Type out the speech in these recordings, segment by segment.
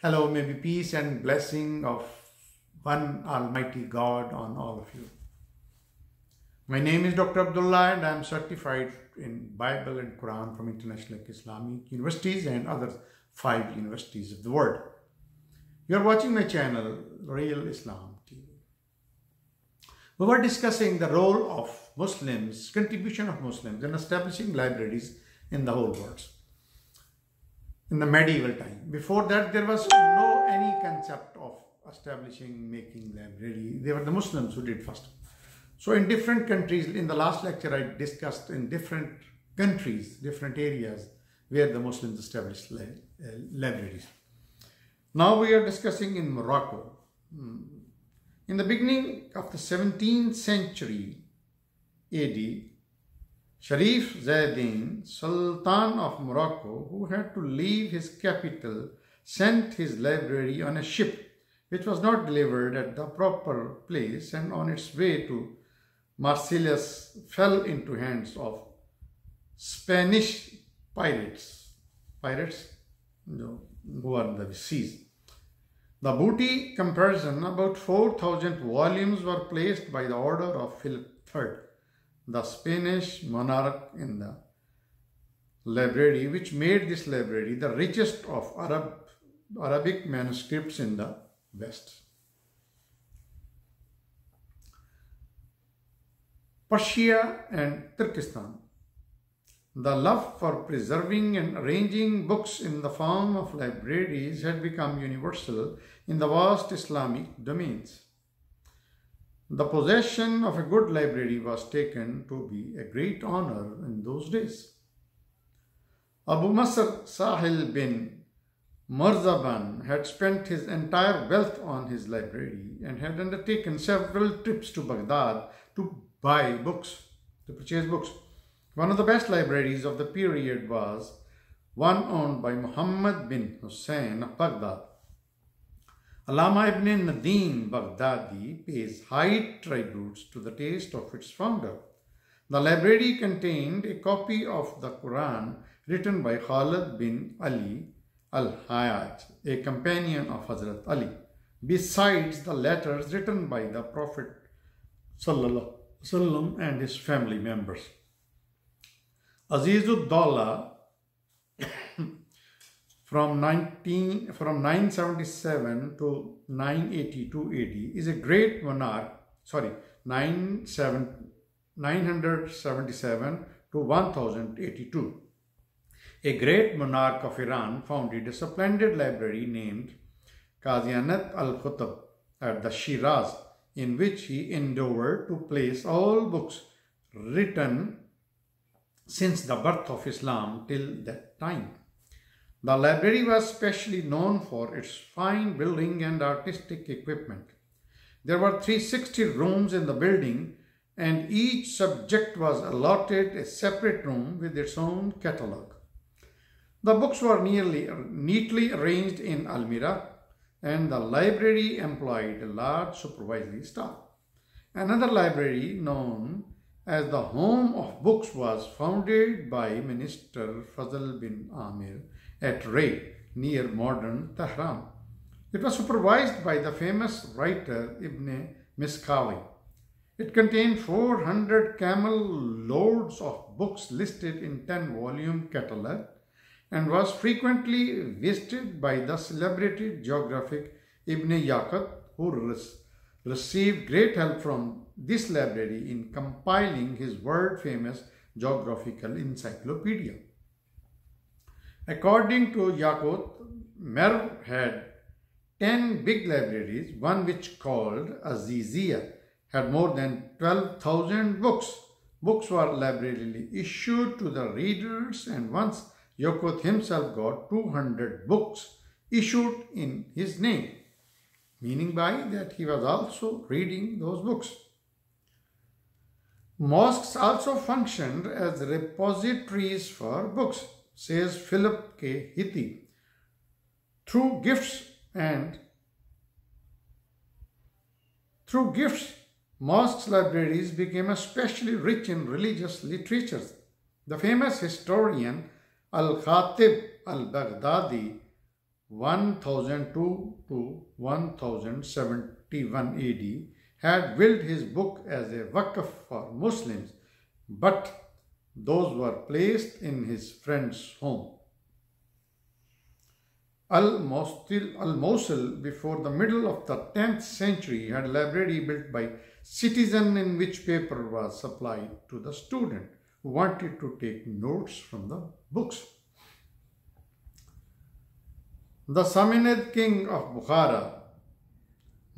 Hello, may be peace and blessing of one Almighty God on all of you. My name is Dr. Abdullah and I am certified in Bible and Quran from International Islamic Universities and other 5 universities of the world. You are watching my channel, Real Islam TV. We were discussing the role of Muslims, contribution of Muslims in establishing libraries in the whole world. In the medieval time. Before that, there was no any concept of establishing, making library. They were the Muslims who did first. So in different countries, in the last lecture I discussed in different countries, different areas where the Muslims established libraries. Now we are discussing in Morocco. In the beginning of the 17th century AD, Sharif Zaidain, Sultan of Morocco, who had to leave his capital, sent his library on a ship which was not delivered at the proper place, and on its way to Marseilles fell into hands of Spanish pirates who are in the seas. The booty comparison, about 4,000 volumes were placed by the order of Philip III, the Spanish monarch, in the library, which made this library the richest of Arabic manuscripts in the West. Persia and Turkestan. The love for preserving and arranging books in the form of libraries had become universal in the vast Islamic domains. The possession of a good library was taken to be a great honor in those days. Abu Masr Sahil bin Marzaban had spent his entire wealth on his library and had undertaken several trips to Baghdad to buy books, to purchase books. One of the best libraries of the period was one owned by Muhammad bin Hussein of Baghdad. Allama ibn Nadim Baghdadi pays high tributes to the taste of its founder. The library contained a copy of the Quran written by Khalid bin Ali al-Hayyaj, a companion of Hazrat Ali, besides the letters written by the Prophet ﷺ and his family members. Azizud-Dawla from 977 to 982 AD is a great monarch, 977 to 1082. A great monarch of Iran founded a splendid library named Qazianat al-Khutab at the Shiraz, in which he endeavored to place all books written since the birth of Islam till that time. The library was specially known for its fine building and artistic equipment. There were 360 rooms in the building, and each subject was allotted a separate room with its own catalogue. The books were neatly arranged in almirah, and the library employed a large supervisory staff. Another library, known as the Home of Books, was founded by Minister Fazl bin Amir at Ray, near modern Tehran. It was supervised by the famous writer Ibn Miskawi. It contained 400 camel loads of books listed in 10-volume catalogue and was frequently visited by the celebrated geographic Ibn Yaqut, who received great help from this library in compiling his world-famous geographical encyclopedia. According to Yaqut, Merv had 10 big libraries. One, which called Azizia, had more than 12,000 books. Books were librarily issued to the readers, and once Yaqut himself got 200 books issued in his name, meaning by that he was also reading those books. Mosques also functioned as repositories for books, says Philip K. Hitti. Through gifts, mosques libraries became especially rich in religious literatures. The famous historian Al-Khatib al-Baghdadi 1002 to 1071 AD, had willed his book as a waqf for Muslims, but those were placed in his friend's home. Al-Mosul, before the middle of the 10th century, had a library built by citizens in which paper was supplied to the student who wanted to take notes from the books. The Samanid king of Bukhara,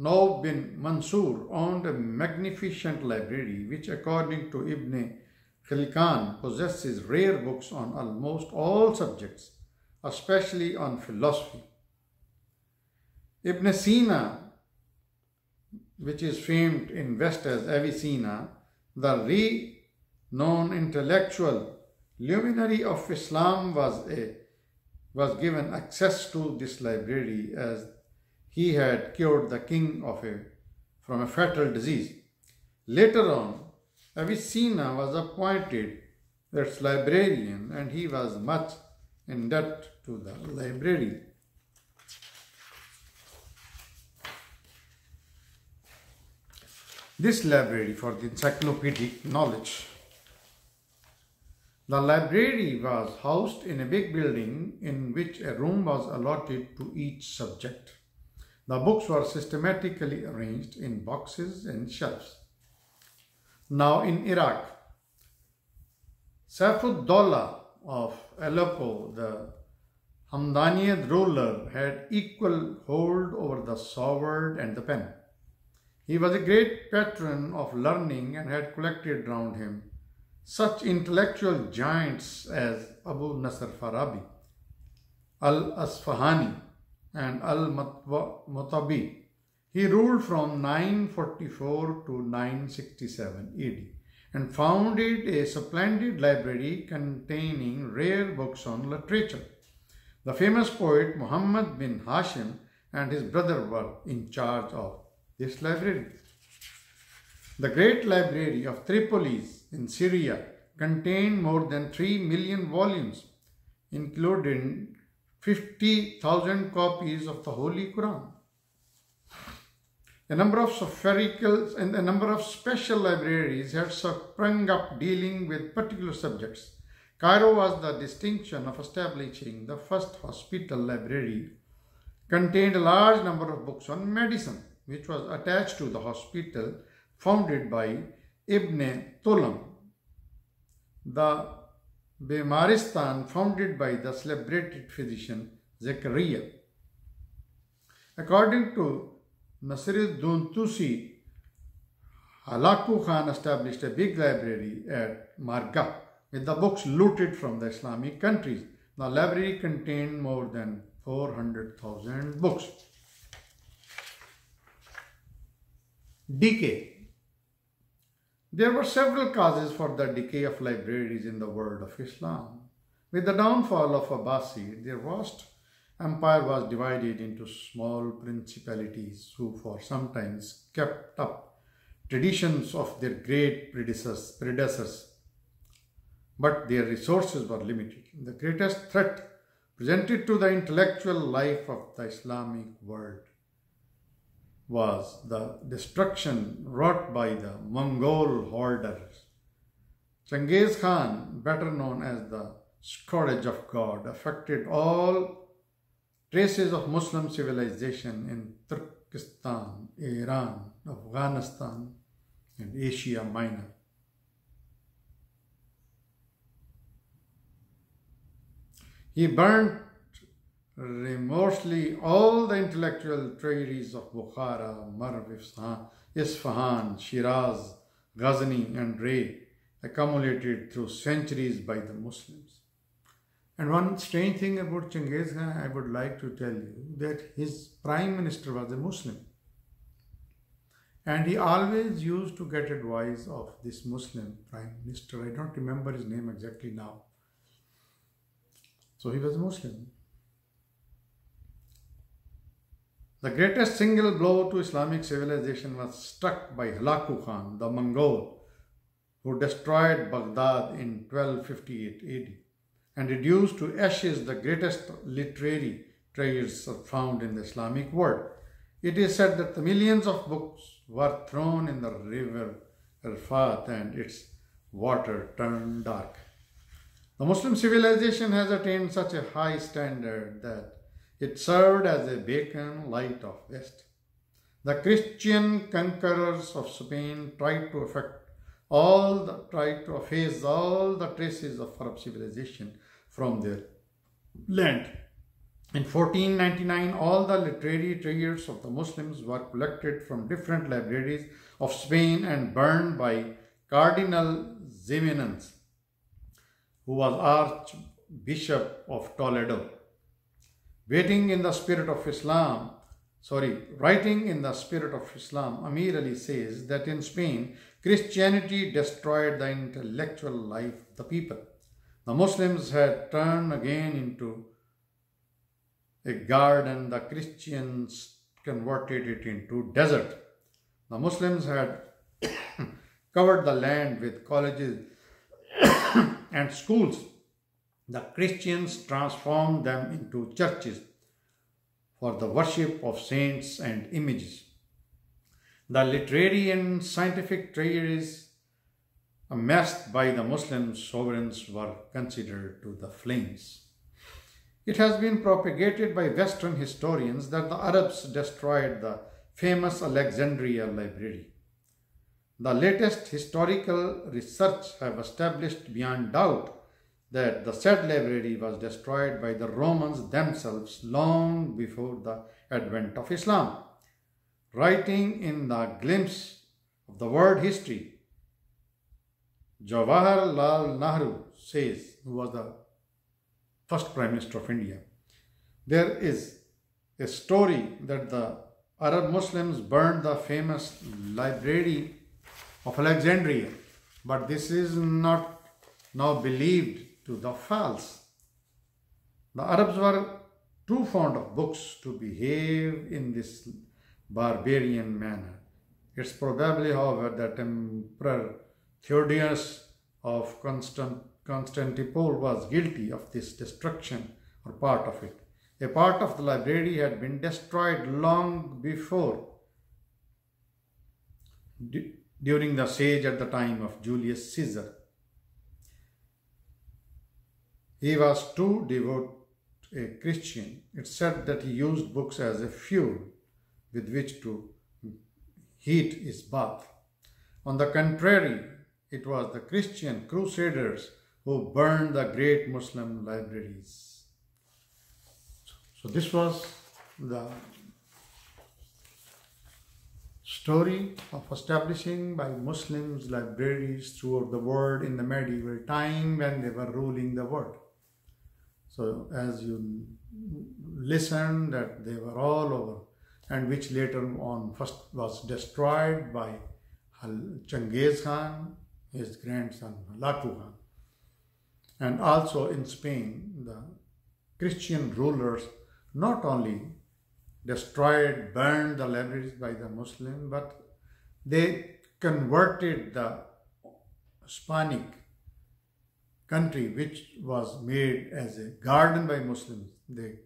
Nawf bin Mansur, owned a magnificent library which, according to Ibn Khilkan, possesses rare books on almost all subjects, especially on philosophy. Ibn Sina, which is famed in West as Avicenna, the renowned intellectual luminary of Islam, was given access to this library as he had cured the king from a fatal disease. Later on, Avicenna was appointed its librarian, and he was much in debt to the library. This library for the encyclopedic knowledge. The library was housed in a big building in which a room was allotted to each subject. The books were systematically arranged in boxes and shelves. Now in Iraq, Saifud-Dawla of Aleppo, the Hamdaniyad ruler, had equal hold over the sword and the pen. He was a great patron of learning and had collected round him such intellectual giants as Abu Nasr Farabi, Al-Asfahani, and Al-Mutabi. He ruled from 944 to 967 AD and founded a splendid library containing rare books on literature. The famous poet Muhammad bin Hashim and his brother were in charge of this library. The great library of Tripolis in Syria contained more than 3 million volumes, including 50,000 copies of the Holy Quran. A number of sapphical and a number of special libraries had sprung up dealing with particular subjects. Cairo was the distinction of establishing the first hospital library, contained a large number of books on medicine, which was attached to the hospital founded by Ibn Tulam. The Bemaristan, founded by the celebrated physician Zakaria. According to Nasiruddin Tusi, Halaku Khan established a big library at Marga with the books looted from the Islamic countries. The library contained more than 400,000 books. Decay. There were several causes for the decay of libraries in the world of Islam. With the downfall of Abbasid, their vast empire was divided into small principalities who for some time kept up traditions of their great predecessors, but their resources were limited. The greatest threat presented to the intellectual life of the Islamic world was the destruction wrought by the Mongol hordes. Genghis Khan, better known as the Scourge of God, affected all traces of Muslim civilization in Turkestan, Iran, Afghanistan, and Asia Minor. He burnt remorselessly all the intellectual treasuries of Bukhara, Marv, Isfahan, Shiraz, Ghazni, and Ray, accumulated through centuries by the Muslims. And one strange thing about Genghis Khan, I would like to tell you that his prime minister was a Muslim. And he always used to get advice of this Muslim prime minister. I don't remember his name exactly now. So he was a Muslim. The greatest single blow to Islamic civilization was struck by Halaku Khan, the Mongol, who destroyed Baghdad in 1258 AD and reduced to ashes the greatest literary treasures are found in the Islamic world. It is said that the millions of books were thrown in the river Irfat and its water turned dark. The Muslim civilization has attained such a high standard that it served as a beacon light of West. The Christian conquerors of Spain tried to efface all the traces of Arab civilization from their land. In 1499, all the literary treasures of the Muslims were collected from different libraries of Spain and burned by Cardinal Ximenes, who was Archbishop of Toledo. Writing in the spirit of Islam, Amir Ali says that in Spain, Christianity destroyed the intellectual life of the people. The Muslims had turned again into a garden, the Christians converted it into desert. The Muslims had covered the land with colleges and schools. The Christians transformed them into churches for the worship of saints and images. The literary and scientific treasures amassed by the Muslim sovereigns were considered to the flames. It has been propagated by Western historians that the Arabs destroyed the famous Alexandria library. The latest historical research have established beyond doubt that the said library was destroyed by the Romans themselves long before the advent of Islam. Writing in the glimpse of the world history, Jawaharlal Nehru says, who was the first Prime Minister of India, there is a story that the Arab Muslims burned the famous library of Alexandria, but this is not now believed to the false. The Arabs were too fond of books to behave in this barbarian manner. It's probably, however, that Emperor Theodosius of Constantinople was guilty of this destruction or part of it. A part of the library had been destroyed long before, during the siege at the time of Julius Caesar. He was too devout a Christian. It's said that he used books as a fuel with which to heat his bath. On the contrary, it was the Christian crusaders who burned the great Muslim libraries. So this was the story of establishing by Muslims libraries throughout the world in the medieval time when they were ruling the world. So as you listen, that they were all over, and which later on first was destroyed by Genghis Khan, his grandson Hulagu Khan. And also in Spain, the Christian rulers not only destroyed, burned the libraries by the Muslim, but they converted the Hispanic country, which was made as a garden by Muslims, they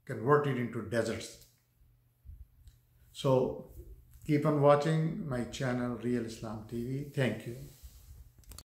converted into deserts. So keep on watching my channel Real Islam TV. Thank you.